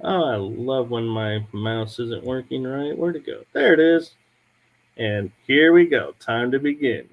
Oh, I love when my mouse isn't working right. Where'd it go? There it is. And here we go. Time to begin.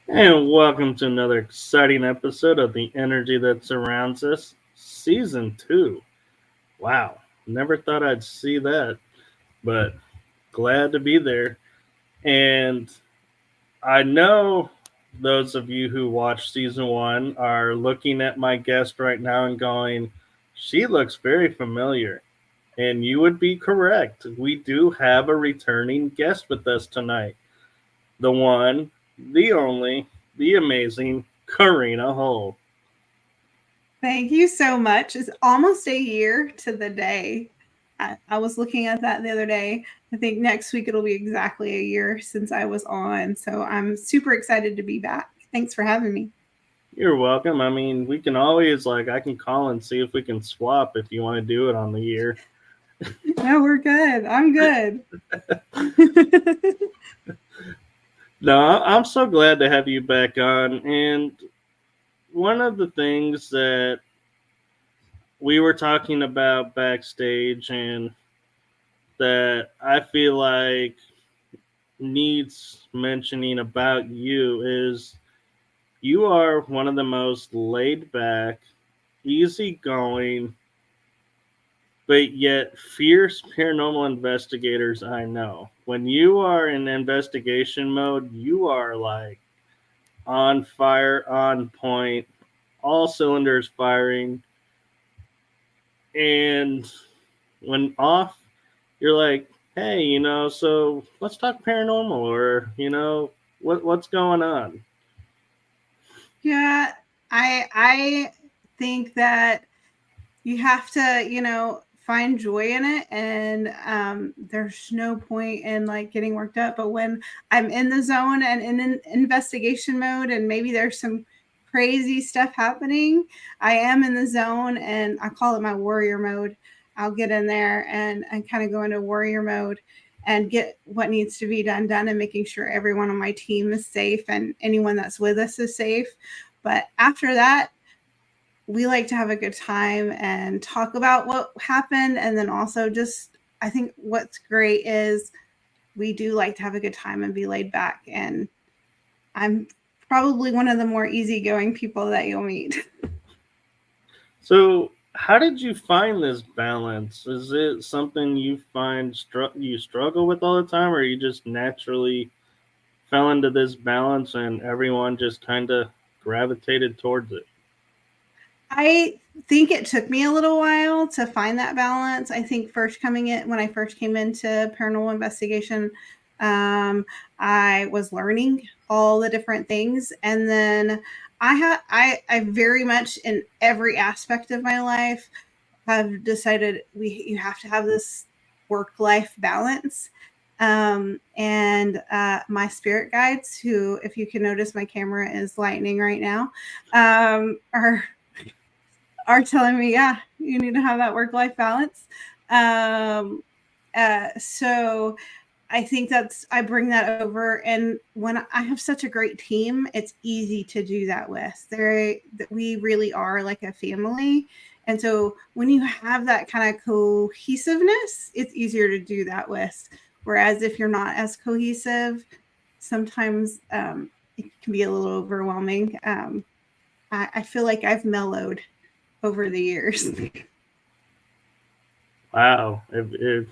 And welcome to another exciting episode of The Energy That Surrounds Us, Season 2. Wow, never thought I'd see that, but glad to be there. And I know those of you who watched Season 1 are looking at my guest right now and going, she looks very familiar. And you would be correct. We do have a returning guest with us tonight. The one, the only, the amazing Carina Hull. Thank you so much. It's almost a year to the day. I was looking at that the other day. I think next week it'll be exactly a year since I was on. So I'm super excited to be back. Thanks for having me. You're welcome. I mean, we can always, I can call and see if we can swap if you want to do it on the year. No, we're good. I'm good. No, I'm so glad to have you back on. And one of the things that we were talking about backstage and that I feel like needs mentioning about you is you are one of the most laid back, easygoing, but yet fierce paranormal investigators I know. When you are in investigation mode, you are like on fire, on point, all cylinders firing. And when off, you're like, hey, so let's talk paranormal, or what's going on. Yeah, I think that you have to, find joy in it, and there's no point in like getting worked up. But when I'm in the zone and in an investigation mode, and maybe there's some crazy stuff happening, I am in the zone, and I call it my warrior mode. I'll get in there and kind of go into warrior mode and get what needs to be done, and making sure everyone on my team is safe and anyone that's with us is safe. But after that, we like to have a good time and talk about what happened. And then also, just, I think what's great is we do like to have a good time and be laid back. And I'm probably one of the more easygoing people that you'll meet. So, how did you find this balance? Is it something you find you struggle with all the time, or you just naturally fell into this balance and everyone just kind of gravitated towards it? I think it took me a little while to find that balance. I think when I first came into paranormal investigation, um, I was learning all the different things, and then I very much in every aspect of my life have decided you have to have this work-life balance. And my spirit guides, who, if you can notice, my camera is lightning right now, are telling me, yeah, you need to have that work-life balance. So I think I bring that over, and when I have such a great team, it's easy to do that with. We really are like a family, and so when you have that kind of cohesiveness, it's easier to do that with. Whereas if you're not as cohesive, sometimes it can be a little overwhelming. I feel like I've mellowed over the years. Wow. If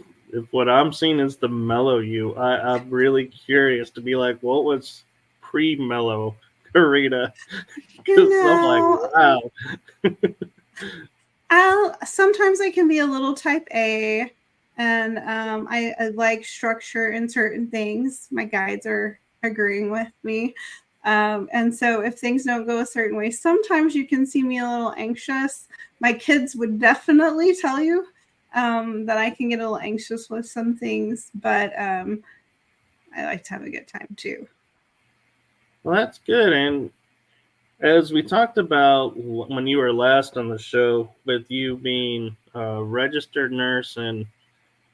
what I'm seeing is the mellow you, I'm really curious to be like, what was pre-mellow Carina? You Because I'm like, know, wow. sometimes I can be a little type A, and I like structure in certain things. My guides are agreeing with me. And so if things don't go a certain way, sometimes you can see me a little anxious. My kids would definitely tell you that I can get a little anxious with some things, but I like to have a good time too. Well, that's good. And as we talked about when you were last on the show, with you being a registered nurse, and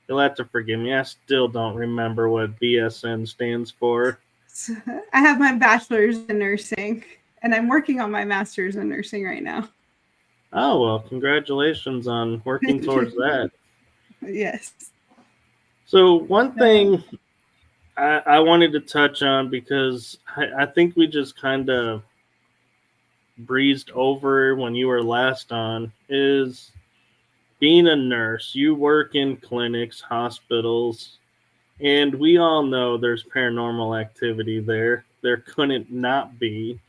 you'll have to forgive me, I still don't remember what BSN stands for. So I have my bachelor's in nursing, and I'm working on my master's in nursing right now. Oh, well, congratulations on working Thank towards you. that. Yes. So, one Uh, thing I wanted to touch on, because I think we just kind of breezed over when you were last on, is being a nurse. You work in clinics, hospitals, and we all know there's paranormal activity there. There couldn't not be.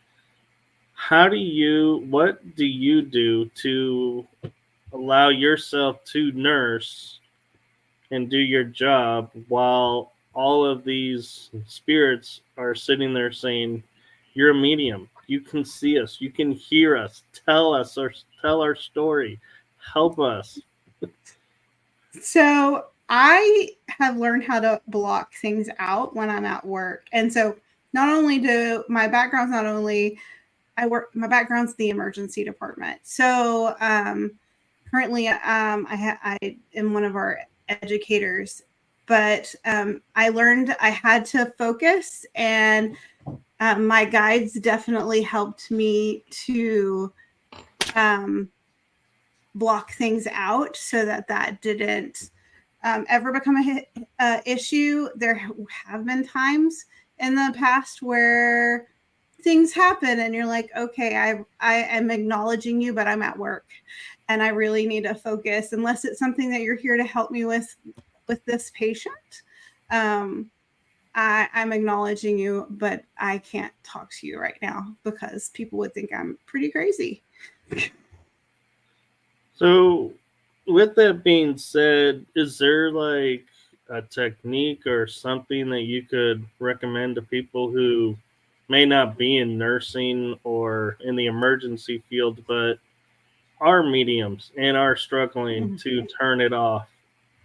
What do you do to allow yourself to nurse and do your job while all of these spirits are sitting there saying, "You're a medium. You can see us. You can hear us. Tell us or tell our story. Help us." so I have learned how to block things out when I'm at work. And so not only do my background's not only my background's the emergency department. So currently I am one of our educators, but I learned I had to focus, and my guides definitely helped me to um, block things out so that didn't ever become a issue. There have been times in the past where things happen and you're like, okay, I am acknowledging you, but I'm at work and I really need to focus, unless it's something that you're here to help me with this patient. um, I'm acknowledging you, but I can't talk to you right now because people would think I'm pretty crazy. So, with that being said, is there like a technique or something that you could recommend to people who may not be in nursing or in the emergency field, but are mediums and are struggling to turn it off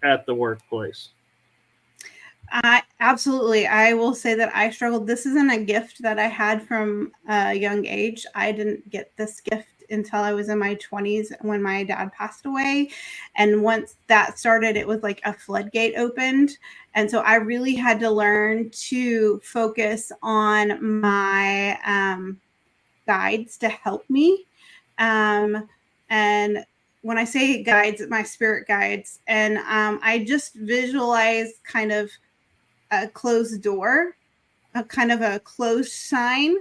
at the workplace? I absolutely. I will say that I struggled. This isn't a gift that I had from a young age. I didn't get this gift until I was in my 20s when my dad passed away. And once that started, it was like a floodgate opened. And so I really had to learn to focus on my guides to help me. Um, and when I say guides, my spirit guides, and I just visualize kind of a closed door, a kind of a closed sign,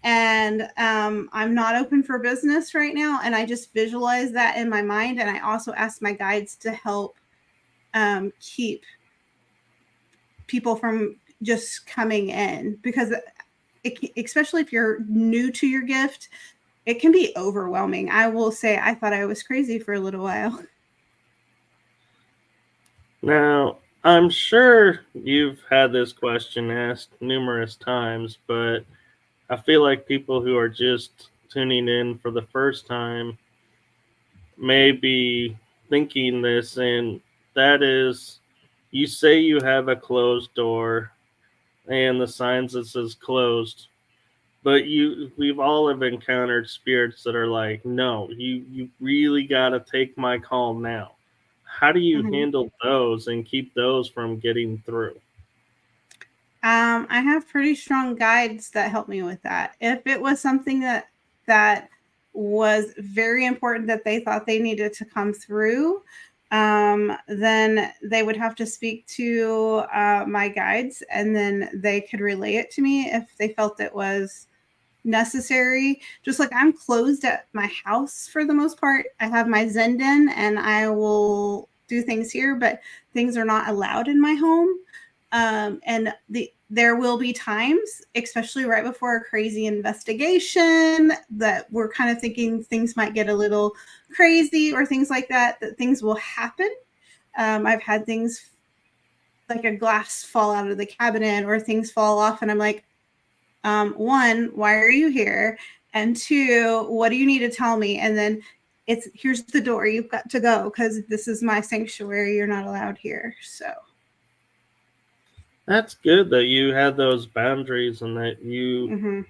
and I'm not open for business right now. And I just visualize that in my mind, and I also ask my guides to help keep people from just coming in, because especially if you're new to your gift, it can be overwhelming. I will say I thought I was crazy for a little while. Now, I'm sure you've had this question asked numerous times, but I feel like people who are just tuning in for the first time may be thinking this, and that is, you say you have a closed door, and the signs that says closed, but we've all have encountered spirits that are like, no, you really got to take my call now. How do you Mhm. handle those and keep those from getting through? I have pretty strong guides that help me with that. If it was something that was very important that they thought they needed to come through, then they would have to speak to my guides, and then they could relay it to me if they felt it was necessary. Just like I'm closed at my house for the most part. I have my Zen den and I will do things here, but things are not allowed in my home. And there will be times, especially right before a crazy investigation, that we're kind of thinking things might get a little crazy or things like that, that things will happen. I've had things like a glass fall out of the cabinet or things fall off, and I'm like, one, why are you here? And two, what do you need to tell me? And then it's here's the door. You've got to go because this is my sanctuary. You're not allowed here. So, That's good that you had those boundaries and that you mm-hmm.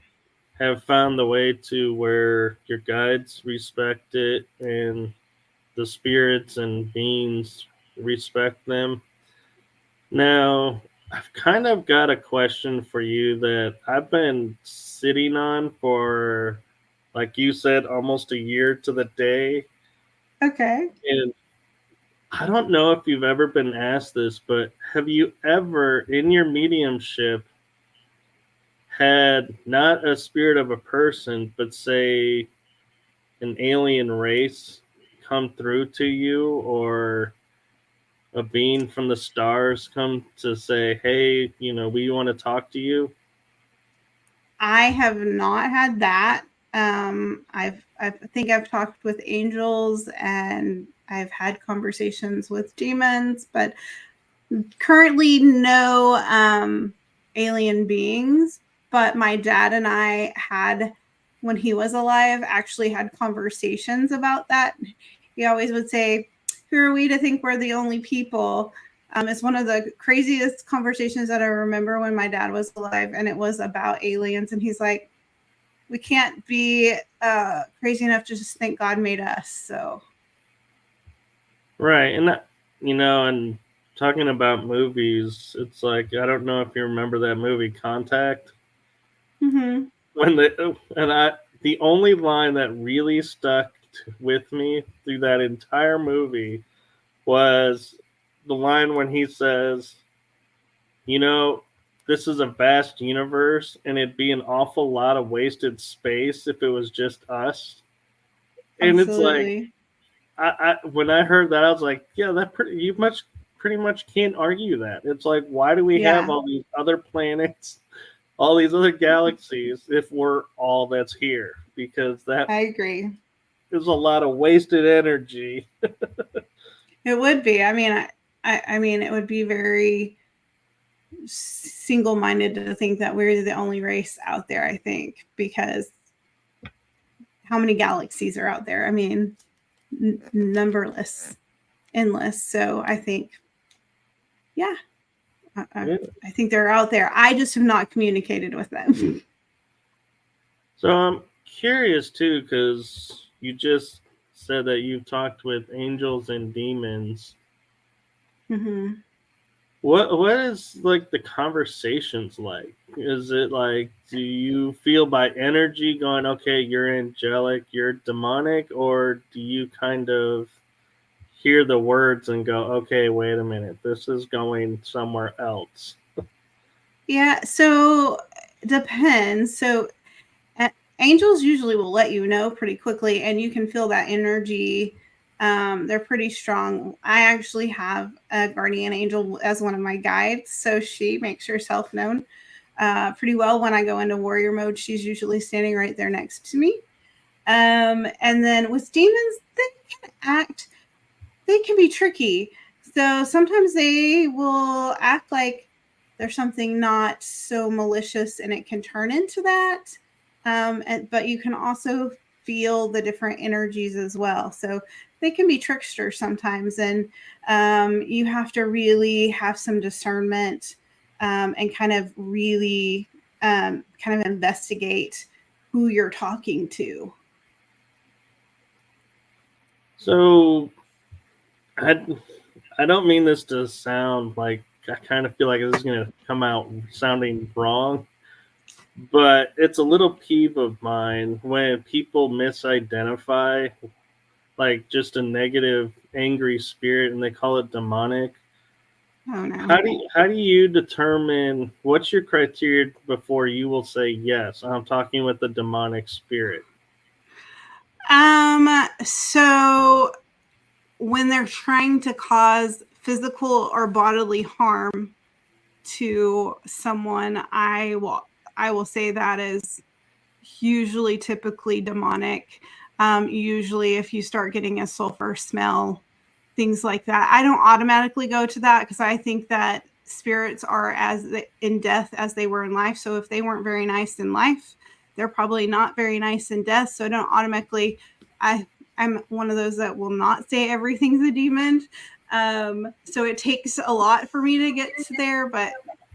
have found the way to where your guides respect it and the spirits and beings respect them. Now, I've kind of got a question for you that I've been sitting on for, like you said, almost a year to the day. Okay. And I don't know if you've ever been asked this, but have you ever, in your mediumship, had not a spirit of a person, but say an alien race come through to you, or a being from the stars come to say, hey, we want to talk to you? I have not had that. I think I've talked with angels and I've had conversations with demons, but currently no alien beings. But my dad and I had, when he was alive, actually had conversations about that. He always would say, who are we to think we're the only people? It's one of the craziest conversations that I remember when my dad was alive, and it was about aliens. And he's like, we can't be crazy enough to just think God made us. So, Right. And talking about movies, it's like, I don't know if you remember that movie Contact. mm-hmm. When the only line that really stuck with me through that entire movie was the line when he says, you know, this is a vast universe and it'd be an awful lot of wasted space if it was just us. And it's like, Absolutely. I when I heard that, I was like, yeah, pretty much can't argue that. It's like, why do we have Yeah, all these other planets, all these other galaxies, if we're all that's here? Because that I agree. is a lot of wasted energy. It would be. I mean, it would be very single-minded to think that we're the only race out there. I think because how many galaxies are out there? I mean, numberless, endless. So I think, yeah, Yeah. I think they're out there. I just have not communicated with them. So I'm curious too, because you just said that you've talked with angels and demons. Mm-hmm. What is like the conversations like? Is it like, do you feel by energy going, okay, you're angelic, you're demonic, or do you kind of hear the words and go, okay, wait a minute, this is going somewhere else? Yeah. So depends. So angels usually will let you know pretty quickly, and you can feel that energy. They're pretty strong. I actually have a guardian angel as one of my guides, so she makes herself known pretty well. When I go into warrior mode, she's usually standing right there next to me. And then with demons, they can be tricky. So sometimes they will act like there's something not so malicious, and it can turn into that. But you can also feel the different energies as well. So they can be tricksters sometimes, and you have to really have some discernment and kind of really kind of investigate who you're talking to. So I I don't mean this to sound like I kind of feel like this is going to come out sounding wrong, but it's a little peeve of mine when people misidentify like just a negative, angry spirit and they call it demonic. Oh no. How do you determine what's your criteria before you will say yes? I'm talking with the demonic spirit. So when they're trying to cause physical or bodily harm to someone, I will say that is usually typically demonic. Usually if you start getting a sulfur smell, things like that. I don't automatically go to that because I think that spirits are as in death as they were in life. So if they weren't very nice in life, they're probably not very nice in death. So I don't automatically. I'm one of those that will not say everything's a demon. So it takes a lot for me to get to there, but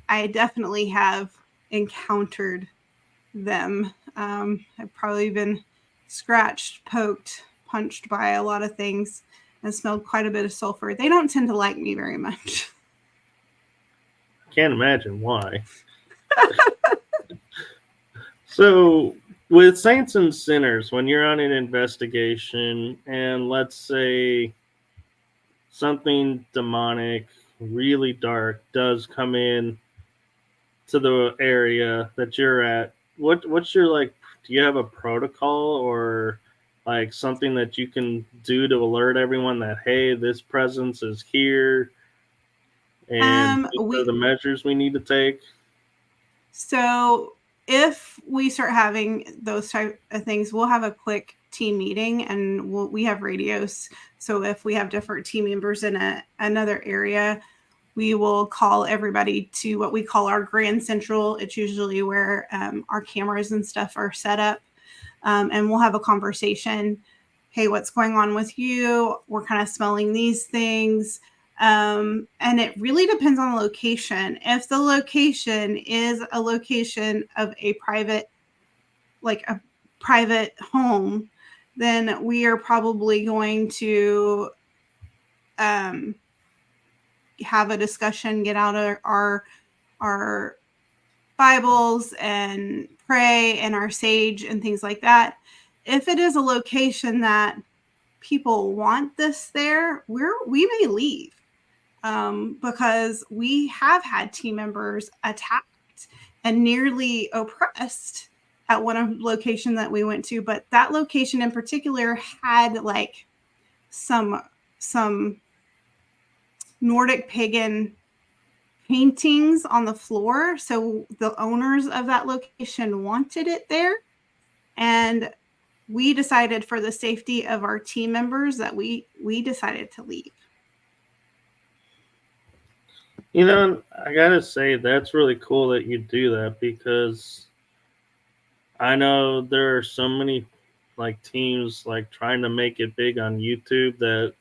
I definitely have encountered them. I've probably been scratched, poked, punched by a lot of things and smelled quite a bit of sulfur. They don't tend to like me very much. Can't imagine why. So, with saints and sinners, when you're on an investigation and let's say something demonic, really dark, does come in to the area that you're at, what's your like? Do you have a protocol or like something that you can do to alert everyone that hey, this presence is here and these are the We measures we need to take? So if we start having those type of things, we'll have a quick team meeting, and we have radios. So if we have different team members in another area, we will call everybody to what we call our grand central. It's usually where our cameras and stuff are set up, and we'll have a conversation. Hey, what's going on with you? We're kind of smelling these things. And it really depends on the location. If the location is a location of a private home, then we are probably going to um, have a discussion, get out our Bibles and pray and our sage and things like that. If it is a location that people want this there, we may leave because we have had team members attacked and nearly oppressed at one location that we went to. But that location in particular had like some Nordic pagan paintings on the floor. So the owners of that location wanted it there. And we decided for the safety of our team members that we decided to leave. You know, I gotta say that's really cool that you do that because I know there are so many like teams like trying to make it big on YouTube that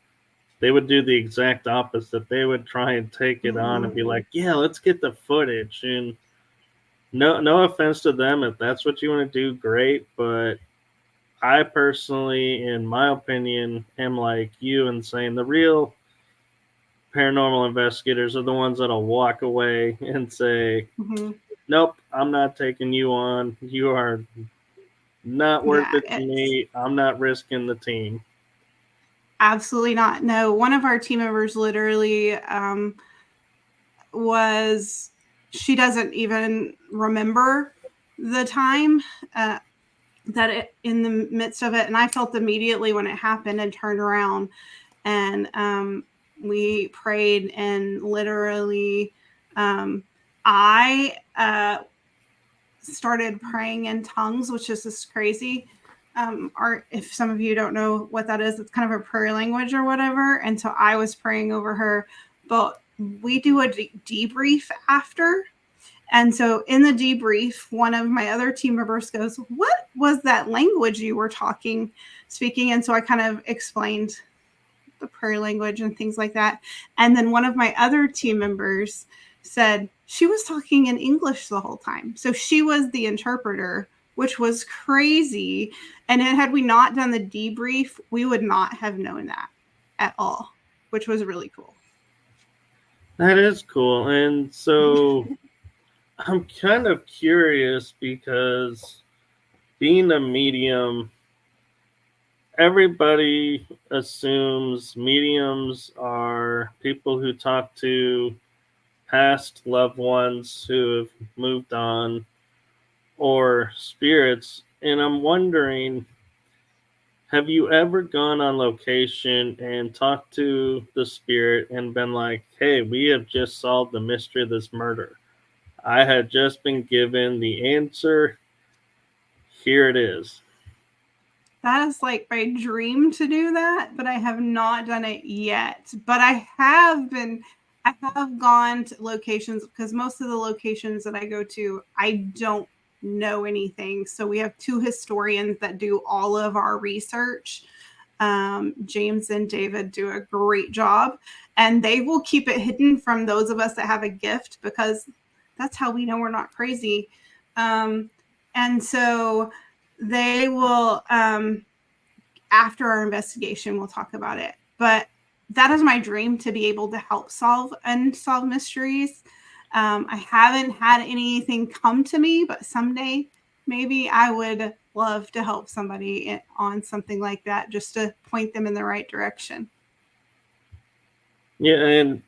they would do the exact opposite. They would try and take it on and Mm-hmm. be like, "Yeah, let's get the footage." And no offense to them if that's what you want to do, great. But I personally, in my opinion, am like you and saying the real paranormal investigators are the ones that'll walk away and say, Mm-hmm. "Nope, I'm not taking you on. You are not worth Yeah, it to it's me. I'm not risking the team." absolutely not. No, one of our team members literally was, she doesn't even remember the time that it in the midst of it. And I felt immediately when it happened and turned around and we prayed and literally I started praying in tongues, which is just crazy. Or if some of you don't know what that is, it's kind of a prayer language or whatever. And so I was praying over her, but we do a debrief after. And so in the debrief, one of my other team members goes, "What was that language you were speaking?" And so I kind of explained the prayer language and things like that. And then one of my other team members said she was talking in English the whole time. So she was the interpreter, which was crazy. And then had we not done the debrief, we would not have known that at all, which was really cool. That is cool. And so I'm kind of curious because being a medium, everybody assumes mediums are people who talk to past loved ones who have moved on or spirits. And I'm wondering, have you ever gone on location and talked to the spirit and been like, hey, we have just solved the mystery of this murder? I had just been given the answer. Here it is. That is like my dream to do that, but I have not done it yet. But I have gone to locations because most of the locations that I go to, I don't know anything. So we have two historians that do all of our research. James and David do a great job, and they will keep it hidden from those of us that have a gift because that's how we know we're not crazy. And so they will, after our investigation, we'll talk about it. But that is my dream, to be able to help solve unsolved mysteries. I haven't had anything come to me, but someday maybe I would love to help somebody on something like that, just to point them in the right direction. Yeah, and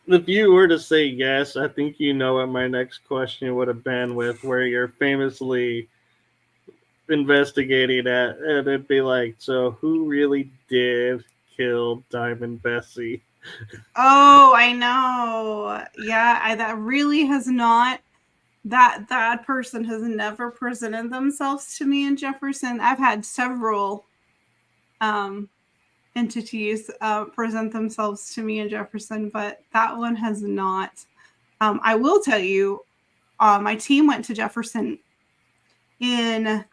if you were to say yes, I think you know what my next question would have been with where you're famously investigating at, and it'd be like, so who really did kill Diamond Bessie? Oh, I know. Yeah, that really has not, that person has never presented themselves to me in Jefferson. I've had several um, entities present themselves to me in Jefferson, but that one has not. I will tell you, my team went to Jefferson in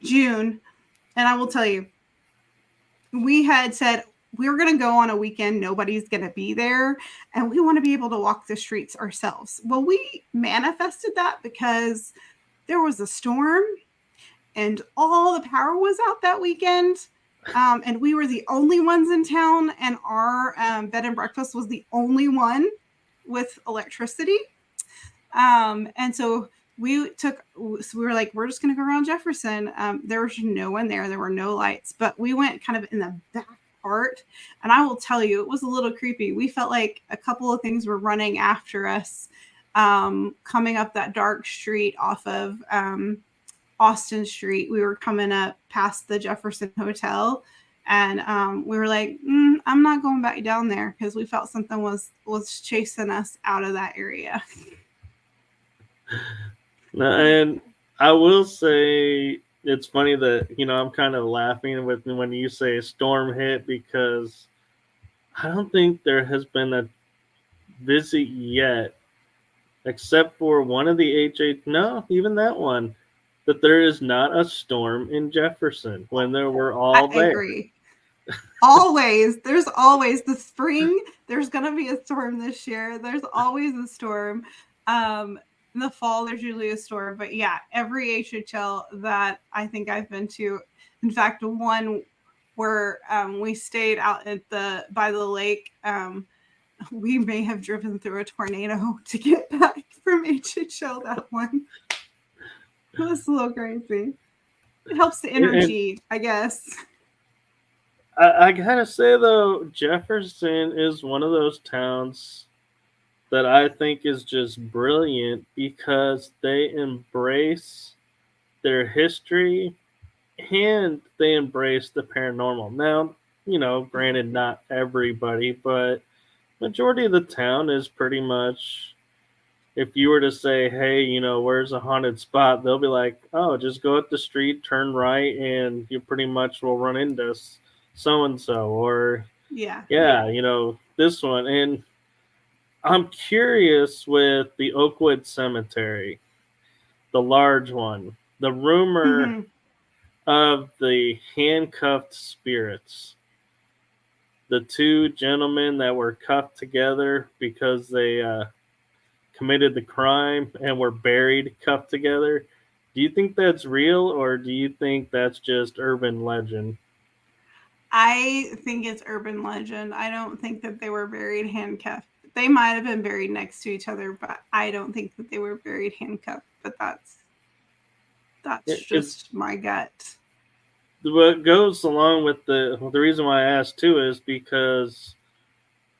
June, and I will tell you, we had said we were going to go on a weekend, nobody's going to be there, and we want to be able to walk the streets ourselves. Well, we manifested that because there was a storm and all the power was out that weekend. And we were the only ones in town, and our bed and breakfast was the only one with electricity. And so we were like, we're just going to go around Jefferson. There was no one there. There were no lights, but we went kind of in the back part. And I will tell you, it was a little creepy. We felt like a couple of things were running after us, coming up that dark street off of Austin Street. We were coming up past the Jefferson Hotel, and we were like, I'm not going back down there, because we felt something was chasing us out of that area. And I will say it's funny that I'm kind of laughing with when you say storm hit because I don't think there has been a visit yet, except for one of the HH. No, even that one, that there is not a storm in Jefferson when there were I all there. agree. Always, there's always the spring. There's gonna be a storm this year. There's always a storm. In the fall, there's usually a storm. But yeah, every HHL that I think I've been to, in fact, one where we stayed out at by the lake. We may have driven through a tornado to get back from HHL. That one, it was a little crazy. It helps the And energy, I guess. I gotta say though, Jefferson is one of those towns that I think is just brilliant because they embrace their history and they embrace the paranormal. Now, granted, not everybody, but majority of the town is pretty much. If you were to say, "Hey, where's a haunted spot?" They'll be like, "Oh, just go up the street, turn right, and you pretty much will run into so and so." Or, Yeah. yeah, this one. And I'm curious with the Oakwood Cemetery, the large one. The rumor Mhm. of the handcuffed spirits, the two gentlemen that were cuffed together because they committed the crime and were buried cuffed together. Do you think that's real, or do you think that's just urban legend? I think it's urban legend. I don't think that they were buried handcuffed. They might have been buried next to each other, but I don't think that they were buried handcuffed. But that's It, just my gut. what goes along with the reason why I asked too is because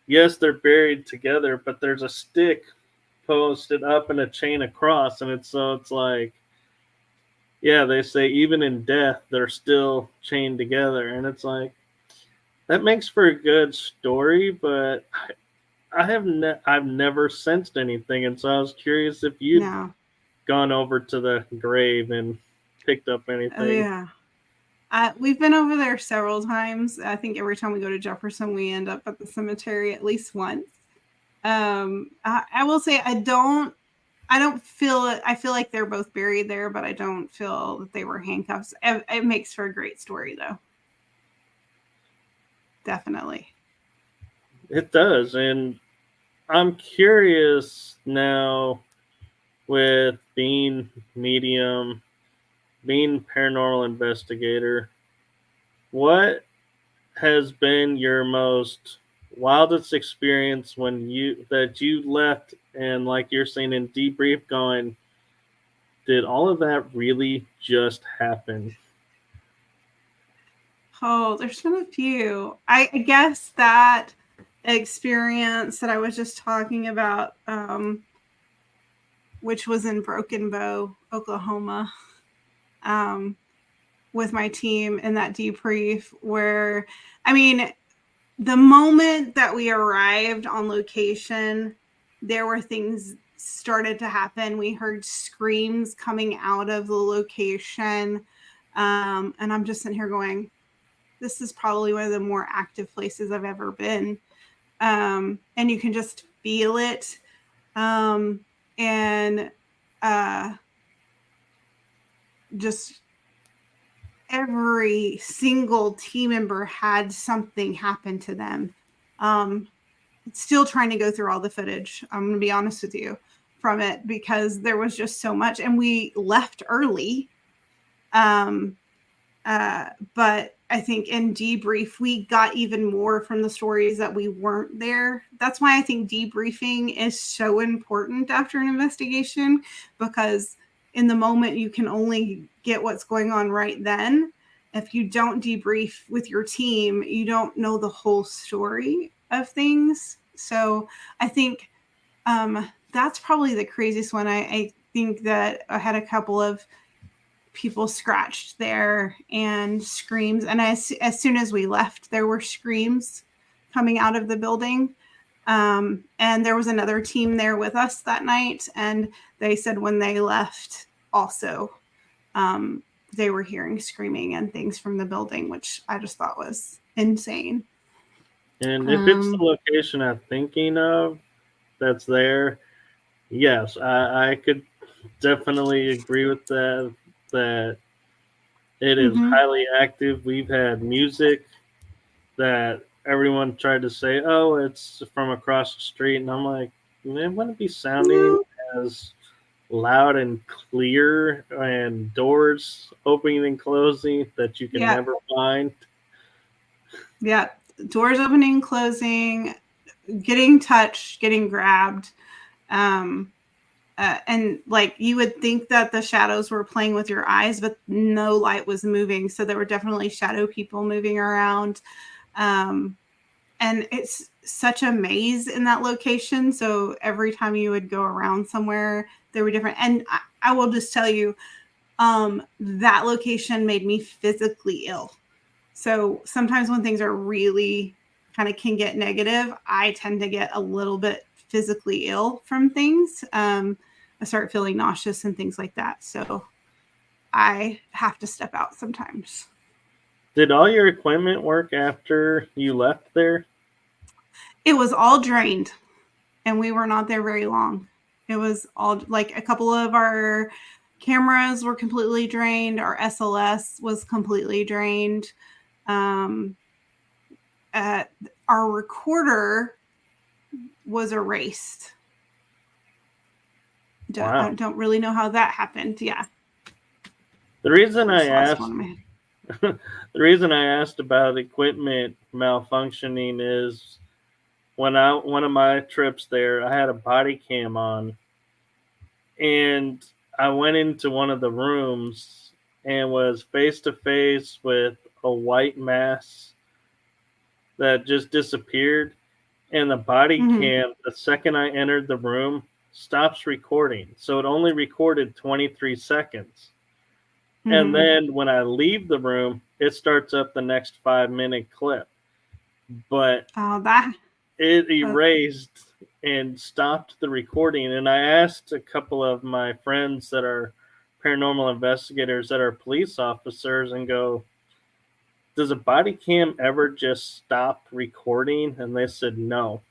yes, they're buried together, but there's a stick posted up and a chain across, and it's like, yeah, they say even in death they're still chained together, and it's like that makes for a good story, but I've never sensed anything, and so I was curious if you'd No. gone over to the grave and picked up Oh anything. yeah. We've been over there several times. I think every time we go to Jefferson, we end up at the cemetery at least once. I will say I don't feel it. I feel like they're both buried there, but I don't feel that they were handcuffs. It makes for a great story, though. Definitely. It does, and I'm curious now with being medium, being paranormal investigator. What has been your most wildest experience when you left and like you're saying in debrief going, did all of that really just happen? Oh, there's been a few. I guess that experience that I was just talking about, which was in Broken Bow, Oklahoma, um, with my team in that debrief, where, I mean, the moment that we arrived on location, there were things started to happen. We heard screams coming out of the location. And I'm just sitting here going, this is probably one of the more active places I've ever been. And you can just feel it. And uh, just every single team member had something happen to them. Um, Still trying to go through all the footage. I'm going to be honest with you from it because there was just so much, and we left early. Um, but I think in debrief, we got even more from the stories that we weren't there. That's why I think debriefing is so important after an investigation, because in the moment, you can only get what's going on right then. If you don't debrief with your team, you don't know the whole story of things. So I think that's probably the craziest one. I think that I had a couple of people scratched there and screams. And as soon as we left, there were screams coming out of the building. And there was another team there with us that night. And they said when they left, also, they were hearing screaming and things from the building, which I just thought was insane. And if it's the Um, location I'm thinking of that's there, yes, I could definitely agree with that. That it is mm-hmm. highly active. We've had music that everyone tried to say, "Oh, it's from across the street," and I'm like, "Man, wouldn't it be sounding No. as loud and clear, and doors opening and closing that you can Yeah. never find?" Yeah. Doors opening, closing, getting touched, getting grabbed. Um, and like you would think that the shadows were playing with your eyes, but no light was moving. So there were definitely shadow people moving around. Um, and it's such a maze in that location. So every time you would go around somewhere, there were different. And I will just tell you, that location made me physically ill. So sometimes when things are really kind of can get negative, I tend to get a little bit physically ill from things. I start feeling nauseous and things like that. So I have to step out sometimes. Did all your equipment work after you left there? It was all drained. and we were not there very long. It was all like a couple of our cameras were completely drained. Our SLS was completely drained. Um, our recorder was erased. I Wow. don't really know how that happened. Yeah, The reason I I just lost one asked of my. the reason I asked about equipment malfunctioning is when I one of my trips there, I had a body cam on, and I went into one of the rooms and was face to face with a white mass that just disappeared, and the body Mm-hmm. cam, the second I entered the room, stops recording. So it only recorded 23 seconds. And Mm-hmm. then when I leave the room, it starts up the next 5-minute clip. But Oh, that. it Uh, erased and stopped the recording. And I asked a couple of my friends that are paranormal investigators, that are police officers, and go, does a body cam ever just stop recording? And they said, no,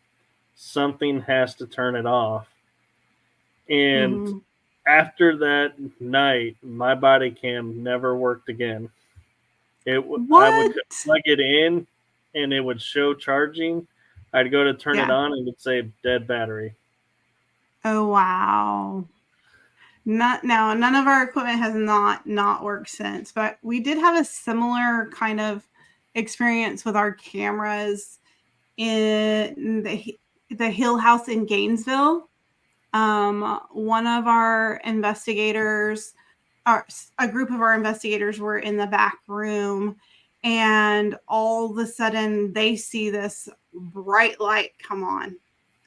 something has to turn it off. And mm-hmm. after that night, my body cam never worked again. I would What? plug it in, and it would show charging. I'd go to turn it Yeah. on, and it'd say dead battery. Oh wow. Not now. None of our equipment has not worked since, but we did have a similar kind of experience with our cameras in the Hill House in Gainesville. One of our investigators, a group of our investigators were in the back room, and all of a sudden they see this bright light come on,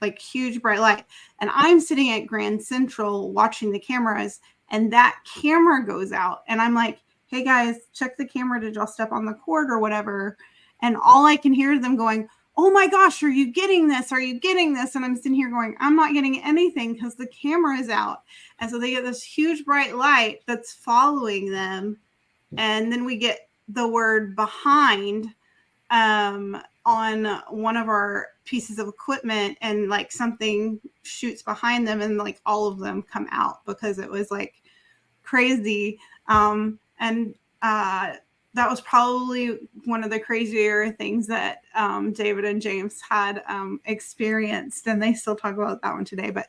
like huge bright light. And I'm sitting at Grand Central watching the cameras, and that camera goes out. And I'm like, hey guys, check the camera. Did y'all step on the cord or whatever? And all I can hear is them going, oh my gosh, are you getting this? Are you getting this? And I'm sitting here going, I'm not getting anything because the camera is out. And so they get this huge bright light that's following them. And then we get the word behind on one of our pieces of equipment, and like something shoots behind them, and like all of them come out because it was like crazy. And that was probably one of the crazier things that David and James had experienced, and they still talk about that one today. But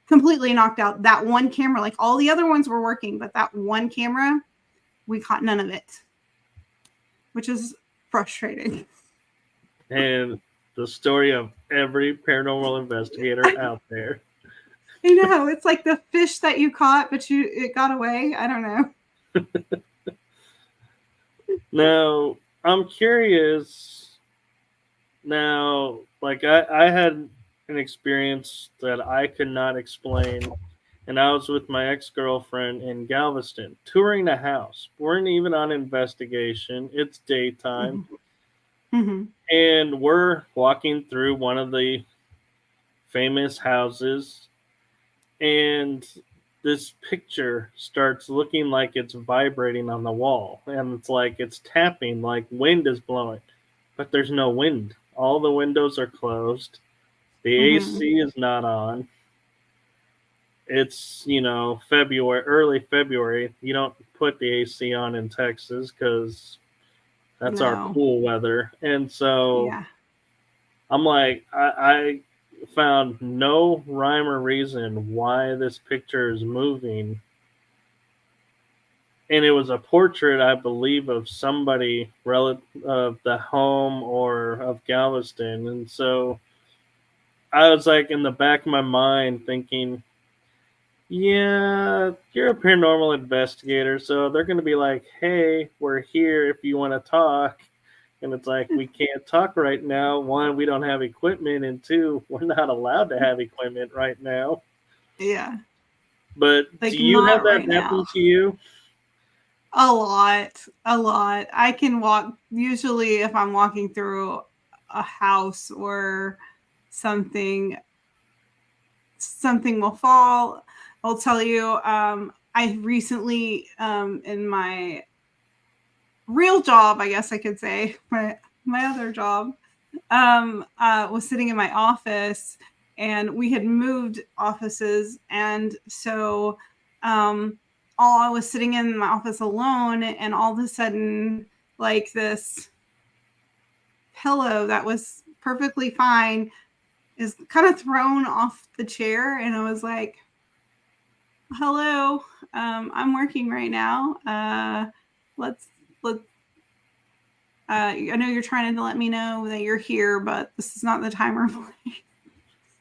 completely knocked out that one camera. Like all the other ones were working, but that one camera, we caught none of it, which is frustrating. And the story of every paranormal investigator out there. I know, it's like the fish that you caught, but it got away. I don't know. Now, I'm curious. Now, like I had an experience that I could not explain, and I was with my ex girlfriend in Galveston touring a house. We weren't even on investigation, it's daytime. Mm-hmm. Mm-hmm. And we're walking through one of the famous houses, and this picture starts looking like it's vibrating on the wall, and it's like it's tapping, like wind is blowing, but there's no wind. All the windows are closed, the Mm-hmm. AC is not on. It's, February, early February. You don't put the AC on in Texas because that's our No. cool weather. And so Yeah. I'm like, I found no rhyme or reason why this picture is moving. And it was a portrait, I believe, of somebody relative of the home or of Galveston. And so I was like in the back of my mind thinking, yeah, you're a paranormal investigator, so they're going to be like, hey, we're here if you want to talk. And it's like, we can't talk right now. One, we don't have equipment, and two, we're not allowed to have equipment right now. Yeah. But do Like you have not that right now. happen to you? A lot. A lot. I can walk, usually if I'm walking through a house or something, something will fall. I'll tell you, I recently, in my real job, I guess I could say, my other job, was sitting in my office, and we had moved offices, and so all I was sitting in my office alone, and all of a sudden, like, this pillow that was perfectly fine is kind of thrown off the chair, and I was like, hello, I'm working right now. Let's I know you're trying to let me know that you're here, but this is not the time or place.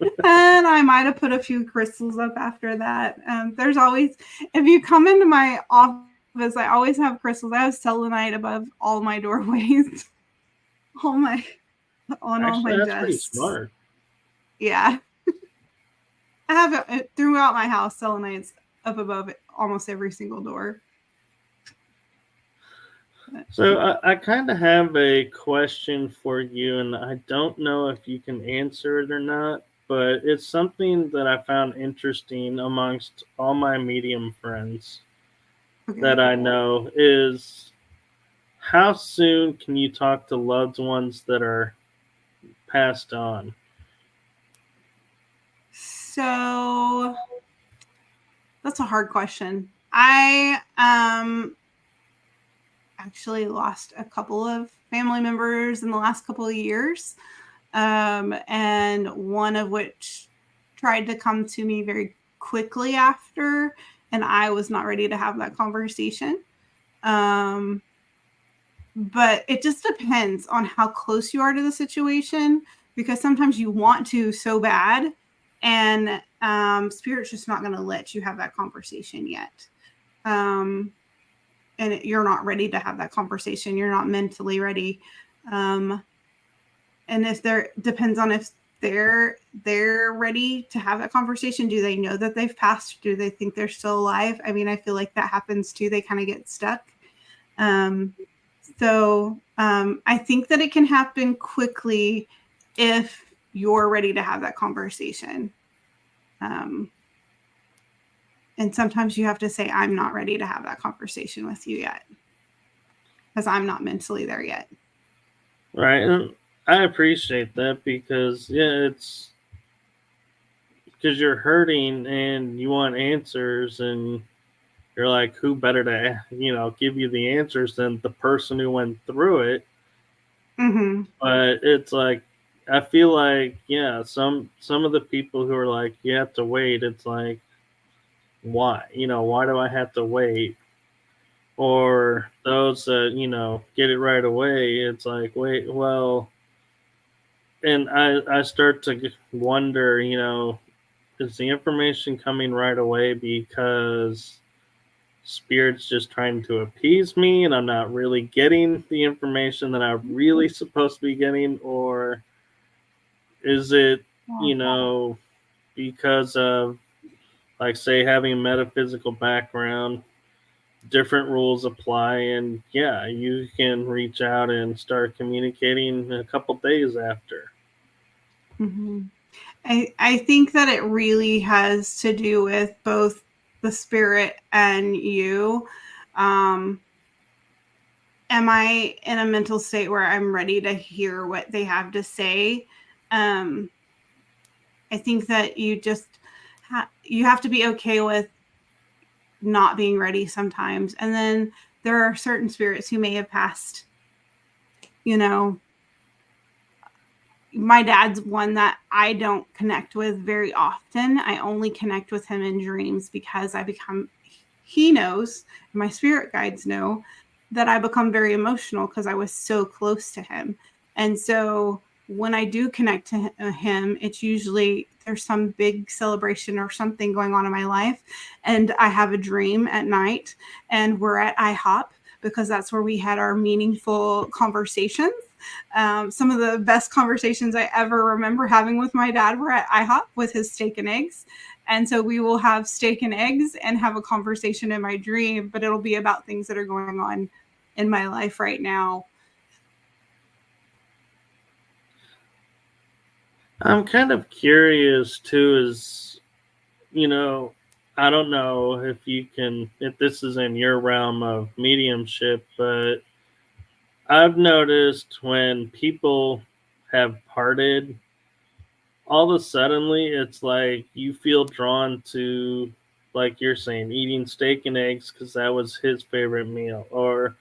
And I might have put a few crystals up after that. There's always, if you come into my office, I always have crystals. I have selenite above all my doorways, all my on all my Actually, that's pretty desks. smart. Yeah, I have it throughout my house. Selenites up above it, almost every single door. So I kind of have a question for you, and I don't know if you can answer it or not, but it's something that I found interesting amongst all my medium friends Okay. that I know is how soon can you talk to loved ones that are passed on? So that's a hard question. I actually lost a couple of family members in the last couple of years, and one of which tried to come to me very quickly after, and I was not ready to have that conversation. Um, but it just depends on how close you are to the situation, because sometimes you want to so bad, and spirit's just not going to let you have that conversation yet. Um, and you're not ready to have that conversation. You're not mentally ready. Um, and if there depends on if they're ready to have that conversation. Do they know that they've passed? Do they think they're still alive? I mean, I feel like that happens too. They kind of get stuck. Um, I think that it can happen quickly if you're ready to have that conversation. Um, and sometimes you have to say, I'm not ready to have that conversation with you yet, because I'm not mentally there yet. Right? And I appreciate that because, yeah, it's because you're hurting and you want answers, and you're like, who better to, give you the answers than the person who went through it? Mm-hmm. But it's like, I feel like, yeah, some of the people who are like, you have to wait. It's like, why? Why do I have to wait? Or those that get it right away. It's like, wait, well, and I start to wonder, is the information coming right away because spirit's just trying to appease me and I'm not really getting the information that I'm really supposed to be getting? Or is it, you know, because of, like, say, having a metaphysical background, different rules apply, and yeah, you can reach out and start communicating a couple days after. Mm-hmm. I think that it really has to do with both the spirit and you. Um, am I in a mental state where I'm ready to hear what they have to say? Um, I think that you just you have to be okay with not being ready sometimes. And then there are certain spirits who may have passed, you know, my dad's one that I don't connect with very often. I only connect with him in dreams because he knows, my spirit guides know that I become very emotional because I was so close to him. And so when I do connect to him, it's usually there's some big celebration or something going on in my life. And I have a dream at night, and we're at IHOP because that's where we had our meaningful conversations. Some of the best conversations I ever remember having with my dad were at IHOP with his steak and eggs. And so we will have steak and eggs and have a conversation in my dream, but it'll be about things that are going on in my life right now. I'm kind of curious too, is, you know, I don't know if this is in your realm of mediumship, but I've noticed when people have parted all of a suddenly it's like you feel drawn to, like you're saying, eating steak and eggs because that was his favorite meal, or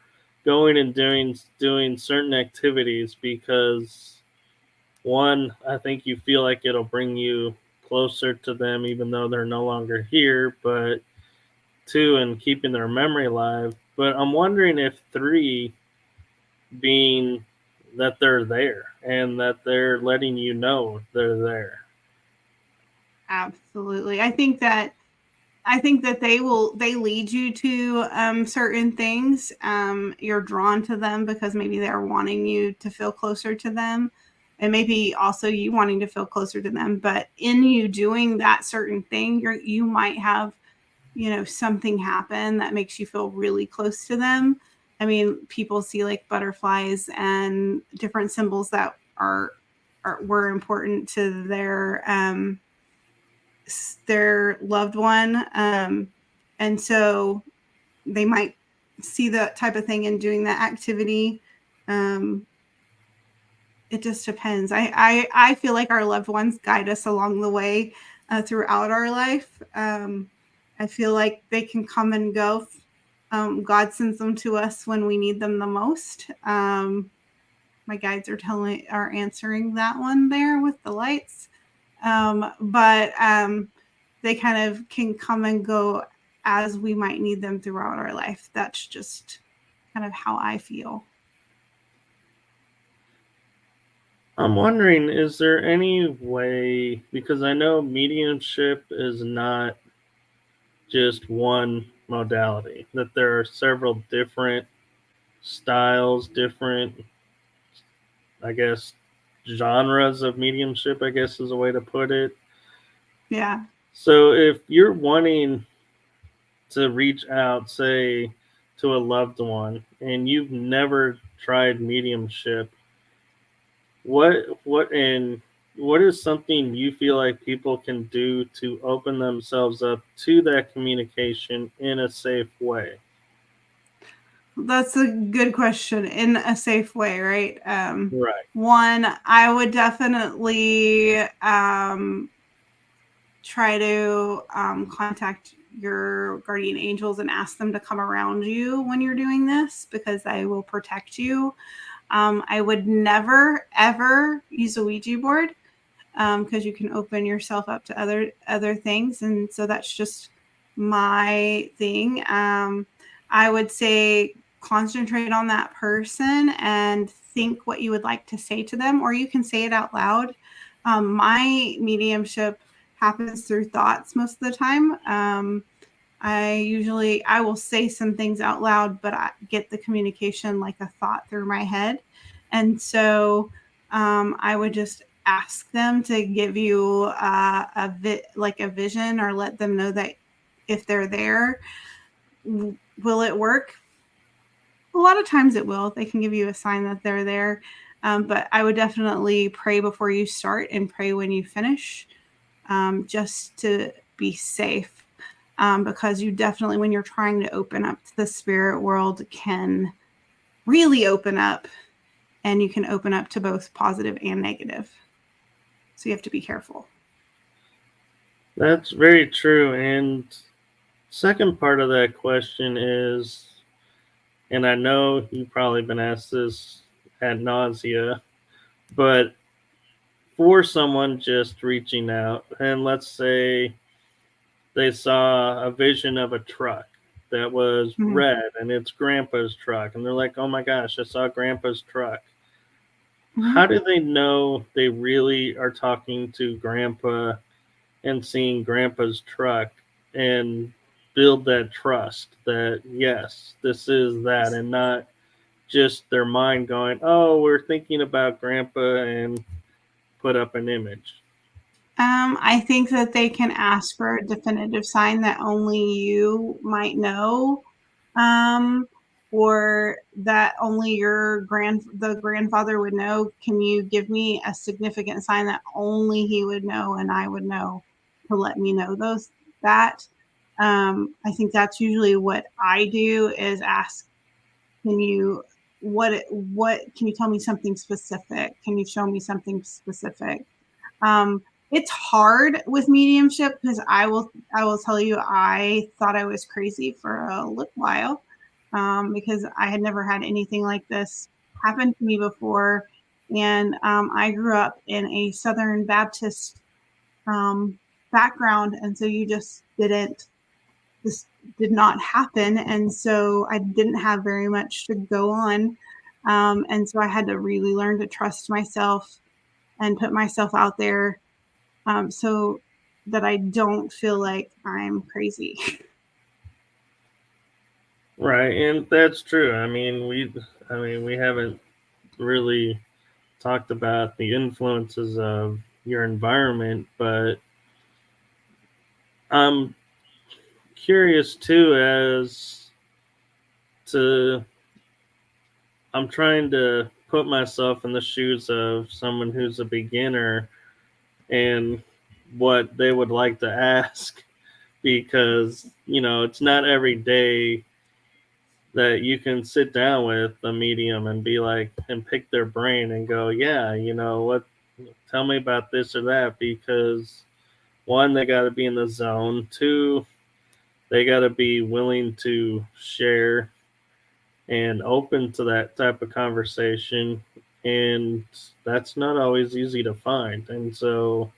going and doing certain activities because one, I think you feel like it'll bring you closer to them even though they're no longer here, but two, and keeping their memory alive. But I'm wondering if three, being that they're there and that they're letting you know they're there. Absolutely. I think that they lead you to certain things. You're drawn to them because maybe they're wanting you to feel closer to them, and maybe also you wanting to feel closer to them. But in you doing that certain thing, you might have, you know, something happen that makes you feel really close to them. I mean, people see like butterflies and different symbols that are were important to their loved one, and so they might see that type of thing and doing that activity. Um, it just depends. I feel like our loved ones guide us along the way throughout our life. I feel like they can come and go. God sends them to us when we need them the most. My guides are answering that one there with the lights. But they kind of can come and go as we might need them throughout our life. That's just kind of how I feel. I'm wondering, is there any way, because I know mediumship is not just one modality, that there are several different styles, different, I guess, genres of mediumship, I guess is a way to put it. Yeah. So if you're wanting to reach out, say, to a loved one, and you've never tried mediumship, what is something you feel like people can do to open themselves up to that communication in a safe way? That's a good question. In a safe way, right? Right. One, I would definitely try to contact your guardian angels and ask them to come around you when you're doing this because they will protect you. I would never ever use a Ouija board because you can open yourself up to other things, and so that's just my thing. I would say concentrate on that person and think what you would like to say to them, or you can say it out loud. My mediumship happens through thoughts most of the time. I will say some things out loud, but I get the communication like a thought through my head, and so I would just ask them to give you like a vision, or let them know that if they're there. Will it work? A lot of times it will. They can give you a sign that they're there, but I would definitely pray before you start and pray when you finish, just to be safe. Because you definitely, when you're trying to open up to the spirit world, can really open up, and you can open up to both positive and negative. So you have to be careful. That's very true. And second part of that question is, and I know you've probably been asked this ad nausea, but for someone just reaching out, and let's say they saw a vision of a truck that was Mhm. red and it's grandpa's truck, and they're like, oh my gosh, I saw grandpa's truck. Mhm. How do they know they really are talking to grandpa and seeing grandpa's truck, and build that trust that yes, this is that, and not just their mind going, oh, we're thinking about grandpa, and put up an image? I think that they can ask for a definitive sign that only you might know, um, or that only the grandfather would know. Can you give me a significant sign that only he would know and I would know, to let me know that? I think that's usually what I do, is ask, can you what can you tell me something specific? Can you show me something specific? it's hard with mediumship because I will tell you I thought I was crazy for a little while, because I had never had anything like this happen to me before, and I grew up in a Southern Baptist um, background, and so you just didn't this did not happen, and so I didn't have very much to go on, and so I had to really learn to trust myself and put myself out there, so that I don't feel like I'm crazy. Right, and that's true. I mean, we haven't really talked about the influences of your environment, but I'm curious too as to I'm trying to put myself in the shoes of someone who's a beginner and what they would like to ask because, you know, it's not every day that you can sit down with a medium and be like and pick their brain and go, yeah, you know what, tell me about this or that, because one, they got to be in the zone. Two, they got to be willing to share and open to that type of conversation. And that's not always easy to find. And so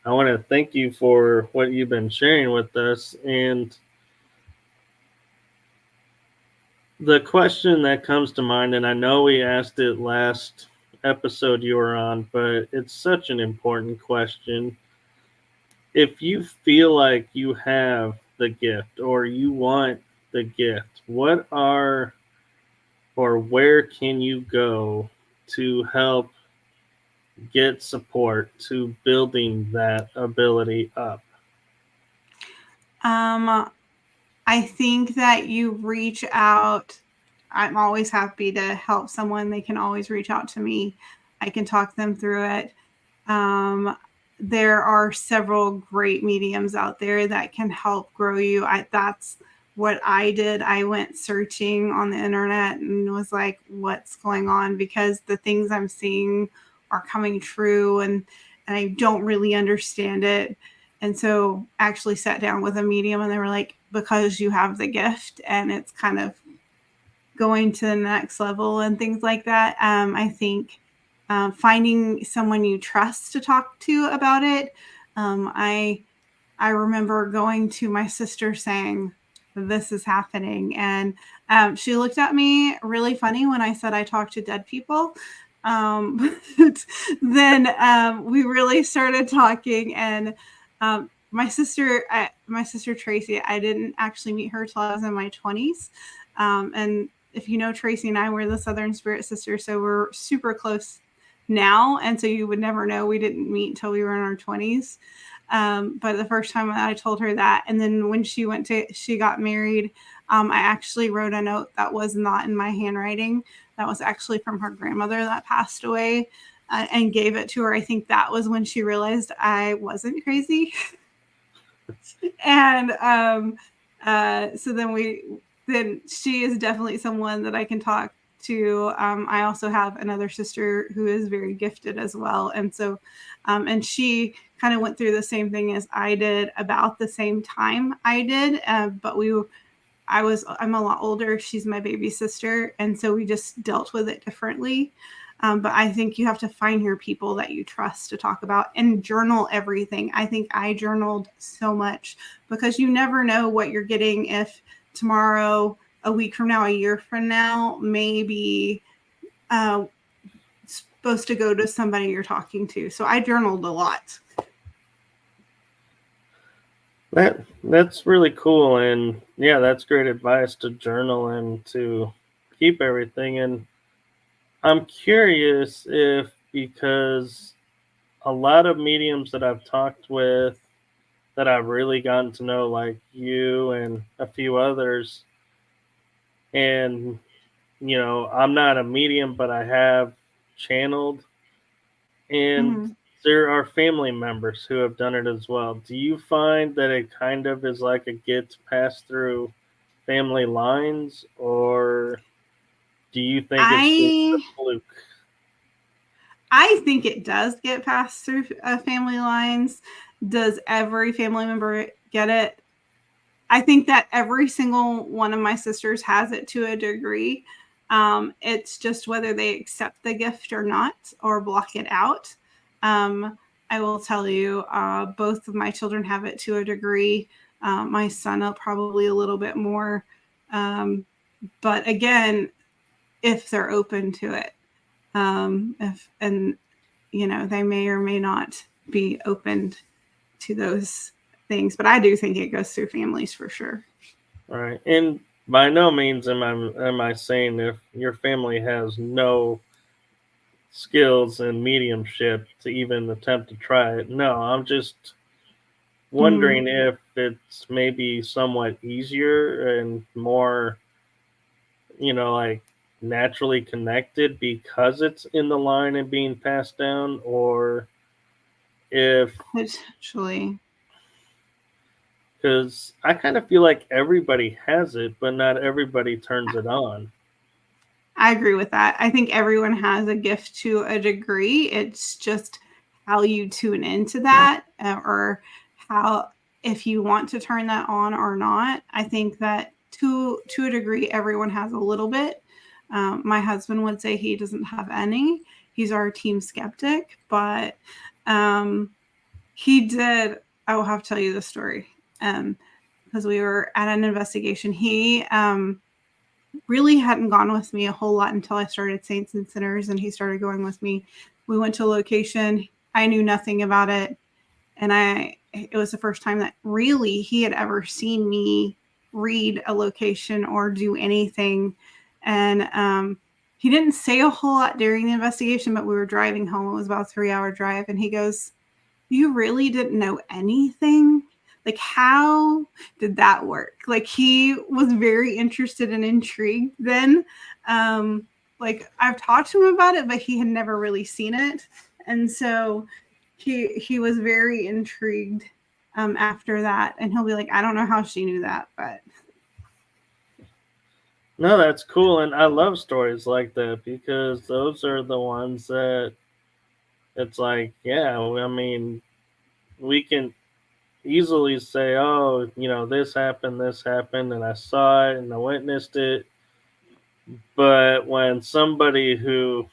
I want to thank you for what you've been sharing with us. And the question that comes to mind, and I know we asked it last episode you were on, but it's such an important question. If you feel like you have the gift or you want the gift, what are or where can you go to help get support to building that ability up? um, I think that you reach out. I'm always happy to help someone. They can always reach out to me. I can talk them through it. Um, there are several great mediums out there that can help grow you. That's what I did. I went searching on the internet and was like, what's going on? Because the things I'm seeing are coming true, and I don't really understand it. And so actually sat down with a medium and they were like, because you have the gift and it's kind of going to the next level and things like that. I think finding someone you trust to talk to about it. Um, I I remember going to my sister saying, "This is happening," and she looked at me really funny when I said I talk to dead people. But then we really started talking, and my sister Tracy, I didn't actually meet her till I was in my 20s, and if you know Tracy and I, we're the Southern Spirit Sisters, so we're super close now, and so you would never know we didn't meet until we were in our 20s. But the first time I told her that, and then when she got married, I actually wrote a note that was not in my handwriting. That was actually from her grandmother that passed away, and gave it to her. I think that was when she realized I wasn't crazy. And so then she is definitely someone that I can talk to. I also have another sister who is very gifted as well, and so and she kind of went through the same thing as I did about the same time I did, but I'm a lot older. She's my baby sister, and so we just dealt with it differently. But I think you have to find your people that you trust to talk about and journal everything. I think I journaled so much because you never know what you're getting if tomorrow, a week from now, a year from now, maybe uh, supposed to go to somebody you're talking to. So I journaled a lot. That's really cool, and yeah, that's great advice to journal and to keep everything. And I'm curious if, because a lot of mediums that I've talked with that I've really gotten to know, like you and a few others, and you know, I'm not a medium, but I have channeled, and Mhm. there are family members who have done it as well. Do you find that it kind of is like it gets passed through family lines, or do you think it's just a I fluke? I think it does get passed through family lines. Does every family member get it? I think that every single one of my sisters has it to a degree. It's just whether they accept the gift or not or block it out. Um, I will tell you, both of my children have it to a degree. My son, probably a little bit more. Um, but again, if they're open to it, if and they may or may not be open to those things. But I do think it goes through families for sure. Right. And by no means am I saying if your family has no skills in mediumship to even attempt to try it. No, I'm just Mm. wondering if it's maybe somewhat easier and more, like naturally connected because it's in the line and being passed down, or if, Potentially. because I kind of feel like everybody has it, but not everybody turns it on. I agree with that. I think everyone has a gift to a degree. It's just how you tune into that, or how, if you want to turn that on or not. I think that to a degree, everyone has a little bit. My husband would say he doesn't have any. He's our team skeptic, but um, he did. I will have to tell you the story, because we were at an investigation. He really hadn't gone with me a whole lot until I started Saints and Sinners, and he started going with me. We went to a location. I knew nothing about it, and it was the first time that really he had ever seen me read a location or do anything. And he didn't say a whole lot during the investigation, but we were driving home. It was about a 3-hour drive, and he goes, "You really didn't know anything? Like, how did that work?" Like, he was very interested and intrigued then. Like, I've talked to him about it, but he had never really seen it. And so he was very intrigued after that. And he'll be like, "I don't know how she knew that, but." No, that's cool. And I love stories like that because those are the ones that it's like, yeah, I mean, we can easily say, oh, this happened, and I saw it and I witnessed it. But when somebody who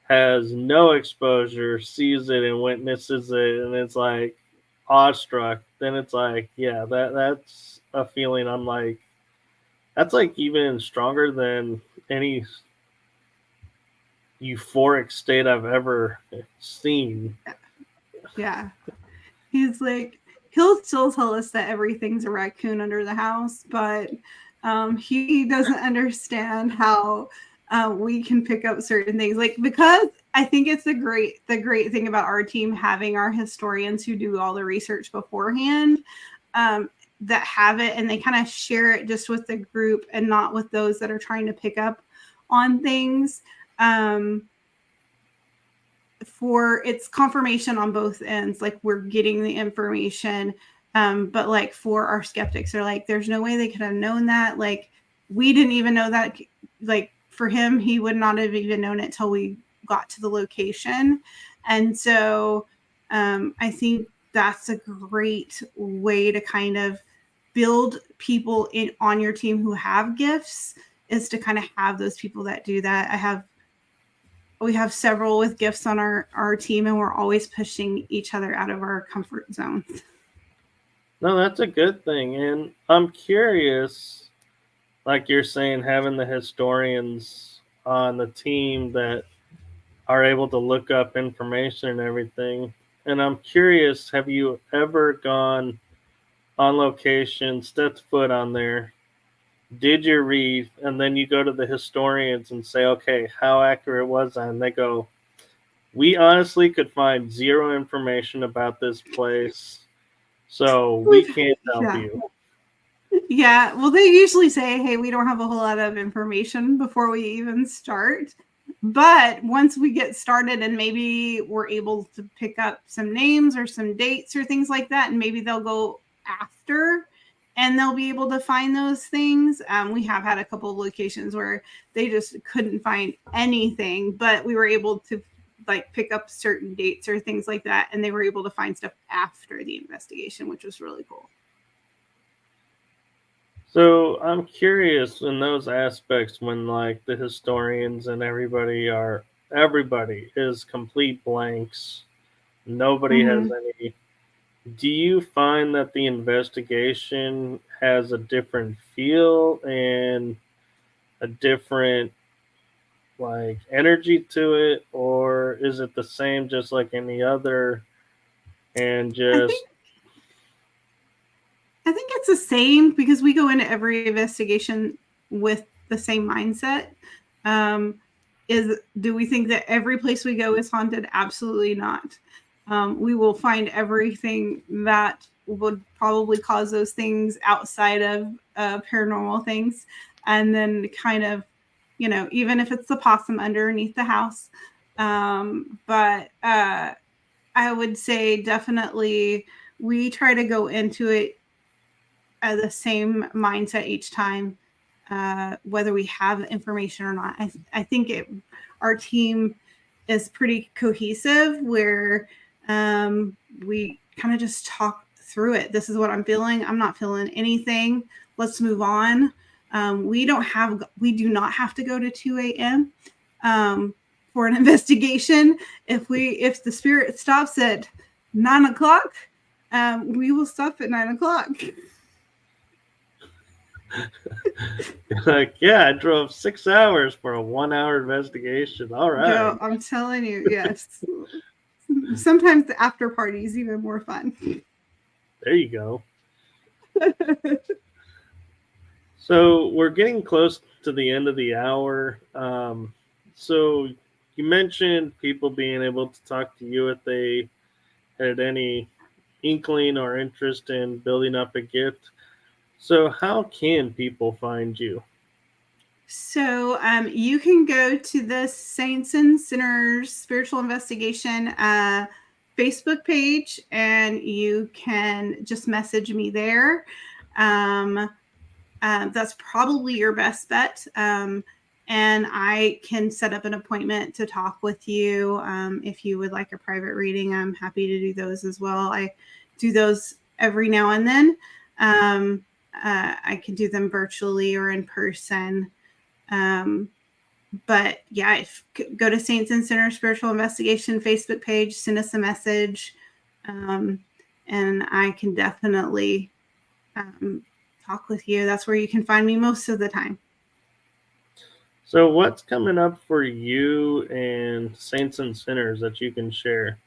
has no exposure sees it and witnesses it, and it's like awestruck, then it's like, yeah, that's a feeling. I'm like, that's like even stronger than any euphoric state I've ever seen. Yeah. He's like, he'll still tell us that everything's a raccoon under the house, but he doesn't understand how we can pick up certain things. Like, because I think it's the great thing about our team having our historians who do all the research beforehand, that have it, and they kind of share it just with the group and not with those that are trying to pick up on things. Um, for it's confirmation on both ends, like we're getting the information, but like for our skeptics, they're like, there's no way they could have known that, like we didn't even know that. Like for him, he would not have even known it till we got to the location. And so I think that's a great way to kind of build people in on your team who have gifts, is to kind of have those people that do that. We have several with gifts on our team, and we're always pushing each other out of our comfort zone. No, that's a good thing. And I'm curious, like you're saying, having the historians on the team that are able to look up information and everything. And I'm curious, have you ever gone on location, stepped foot on there, did your read, and then you go to the historians and say, okay, how accurate was that? And they go, we honestly could find zero information about this place, so we can't help Yeah. you. Yeah. Well, they usually say, hey, we don't have a whole lot of information before we even start. But once we get started and maybe we're able to pick up some names or some dates or things like that, and maybe they'll go after and they'll be able to find those things. We have had a couple of locations where they just couldn't find anything, but we were able to like pick up certain dates or things like that, and they were able to find stuff after the investigation, which was really cool. So I'm curious in those aspects when like the historians and everybody is complete blanks. Nobody has Mm-hmm. any. Do you find that the investigation has a different feel and a different like energy to it, or is it the same just like any other and I just think I think it's the same because we go into every investigation with the same mindset. Um, is do we think that every place we go is haunted? Absolutely not. We will find everything that would probably cause those things outside of paranormal things, and then kind of, even if it's the possum underneath the house. But I would say definitely we try to go into it the same mindset each time, whether we have information or not. I think our team is pretty cohesive where we kind of just talk through it. This is what I'm feeling. I'm not feeling anything. Let's move on. We do not have to go to 2 a.m. For an investigation. If the spirit stops at 9 o'clock, we will stop at 9 o'clock. like, yeah, I drove 6 hours for a 1 hour investigation. All Joe, right. I'm telling you, yes. Sometimes the after party is even more fun. There you go. So we're getting close to the end of the hour. So you mentioned people being able to talk to you if they had any inkling or interest in building up a gift. So how can people find you? So you can go to the Saints and Sinners Spiritual Investigation Facebook page, and you can just message me there. That's probably your best bet. And I can set up an appointment to talk with you. If you would like a private reading, I'm happy to do those as well. I do those every now and then. I can do them virtually or in person. But yeah, go to Saints and Sinners Spiritual Investigation Facebook page, send us a message, and I can definitely talk with you. That's where you can find me most of the time. So what's coming up for you and Saints and Sinners that you can share?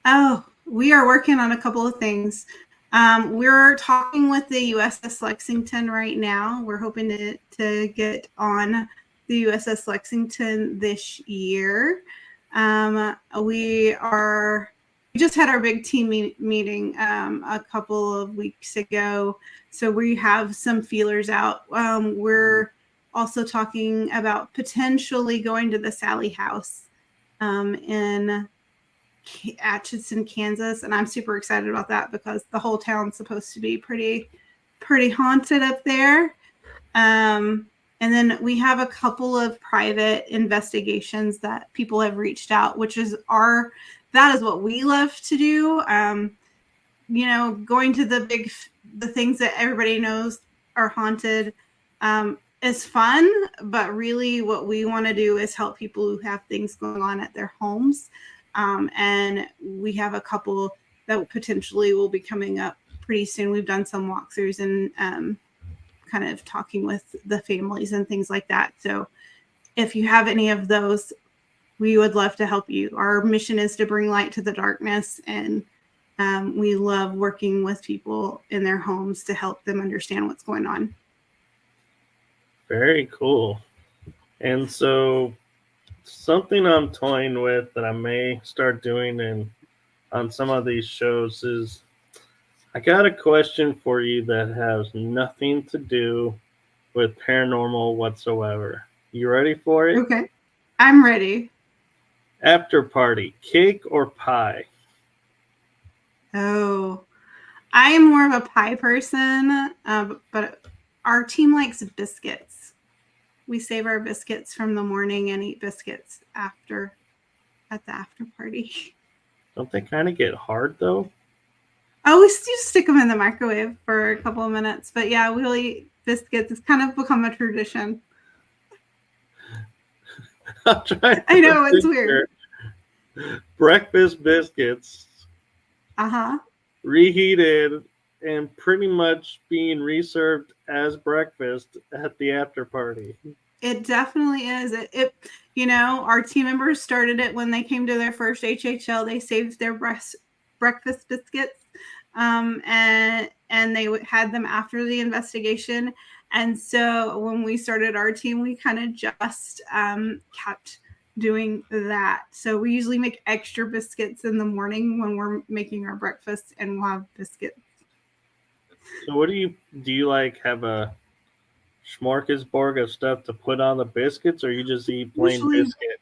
Oh, we are working on a couple of things. We're talking with the USS Lexington right now. We're hoping to get on the USS Lexington this year. We just had our big team meeting a couple of weeks ago, so we have some feelers out. We're also talking about potentially going to the Sally House in Atchison, Kansas, and I'm super excited about that because the whole town's supposed to be pretty haunted up there. And then we have a couple of private investigations that people have reached out, which is that is what we love to do. Going to the things that everybody knows are haunted is fun, but really what we want to do is help people who have things going on at their homes. And we have a couple that potentially will be coming up pretty soon. We've done some walkthroughs and kind of talking with the families and things like that. So if you have any of those, we would love to help you. Our mission is to bring light to the darkness, and we love working with people in their homes to help them understand what's going on. Very cool. And so something I'm toying with that I may start doing on some of these shows is I got a question for you that has nothing to do with paranormal whatsoever. You ready for it? Okay, I'm ready. After party, cake or pie? Oh, I am more of a pie person, but our team likes biscuits. We save our biscuits from the morning and eat biscuits after at the after party. Don't they kind of get hard though? Oh, we just stick them in the microwave for a couple of minutes. But yeah, we'll eat biscuits. It's kind of become a tradition. I'm trying I to know, it's weird. breakfast biscuits Uh-huh. reheated and pretty much being reserved as breakfast at the after party. It definitely is. Our team members started it when they came to their first HHL. They saved their breakfast biscuits, and they had them after the investigation. And so when we started our team, we kind of just kept doing that. So we usually make extra biscuits in the morning when we're making our breakfast, and we'll have biscuits. So what do you like have a smorgasbord of stuff to put on the biscuits, or you just eat plain Usually biscuit?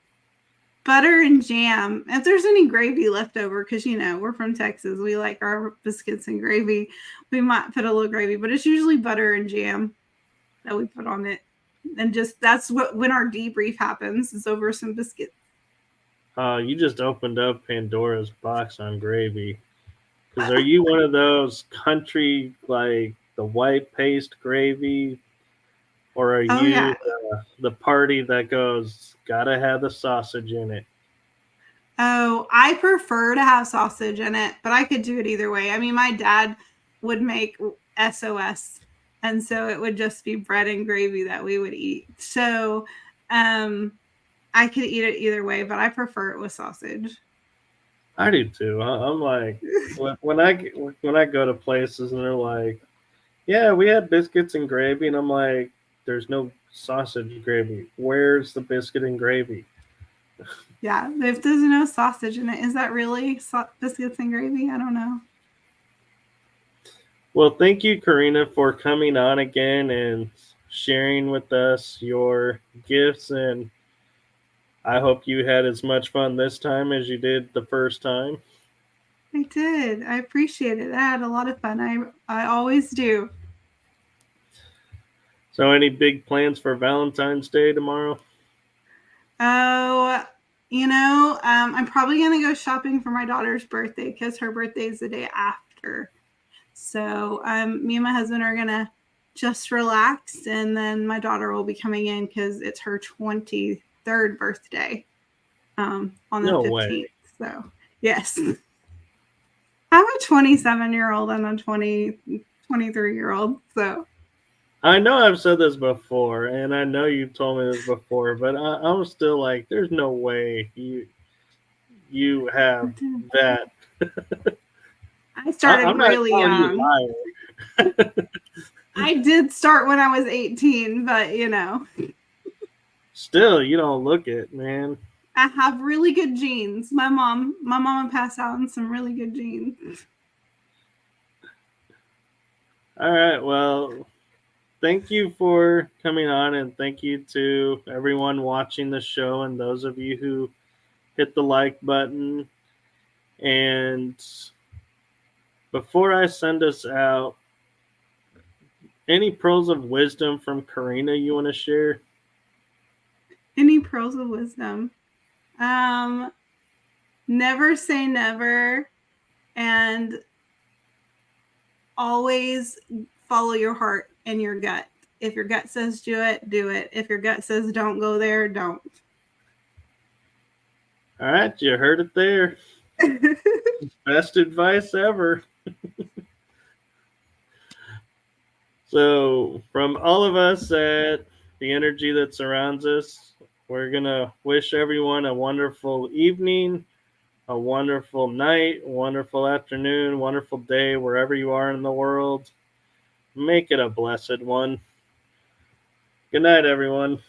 butter and jam. If there's any gravy left over, because we're from Texas, we like our biscuits and gravy. We might put a little gravy, but it's usually butter and jam that we put on it. And just that's what when our debrief happens is over some biscuits. You just opened up Pandora's box on gravy. Because are you one of those country, like the white paste gravy, or are Oh you yeah. the party that goes, gotta have the sausage in it? Oh, I prefer to have sausage in it, but I could do it either way. I mean, my dad would make SOS, and so it would just be bread and gravy that we would eat. So, I could eat it either way, but I prefer it with sausage. I do too. I'm like, when I go to places and they're like, yeah, we had biscuits and gravy, and I'm like, there's no sausage gravy. Where's the biscuit and gravy? Yeah, if there's no sausage in it, is that really biscuits and gravy? I don't know. Well, thank you, Carina, for coming on again and sharing with us your gifts, and I hope you had as much fun this time as you did the first time. I did. I appreciate it. I had a lot of fun. I always do. So, any big plans for Valentine's Day tomorrow? Oh, I'm probably gonna go shopping for my daughter's birthday because her birthday is the day after. So, me and my husband are gonna just relax, and then my daughter will be coming in because it's her 23rd birthday on the No way. 15th. So, yes. I'm a 27-year-old and a 23-year-old. So, I know I've said this before, and I know you've told me this before, but I'm still like, there's no way you have that. I started I'm not really calling you a young. liar. I did start when I was 18, but Still, you don't look it, man. I have really good genes. My mom passed out on some really good genes. All right, well, thank you for coming on, and thank you to everyone watching the show and those of you who hit the like button. And before I send us out, any pearls of wisdom from Carina you want to share? Any pearls of wisdom? Um, Never say never, and always follow your heart and your gut. If your gut says do it, do it. If your gut says don't go there, don't. All right, you heard it there. Best advice ever. So, from all of us at the energy that surrounds us, we're going to wish everyone a wonderful evening, a wonderful night, a wonderful afternoon, wonderful day, wherever you are in the world. Make it a blessed one. Good night, everyone.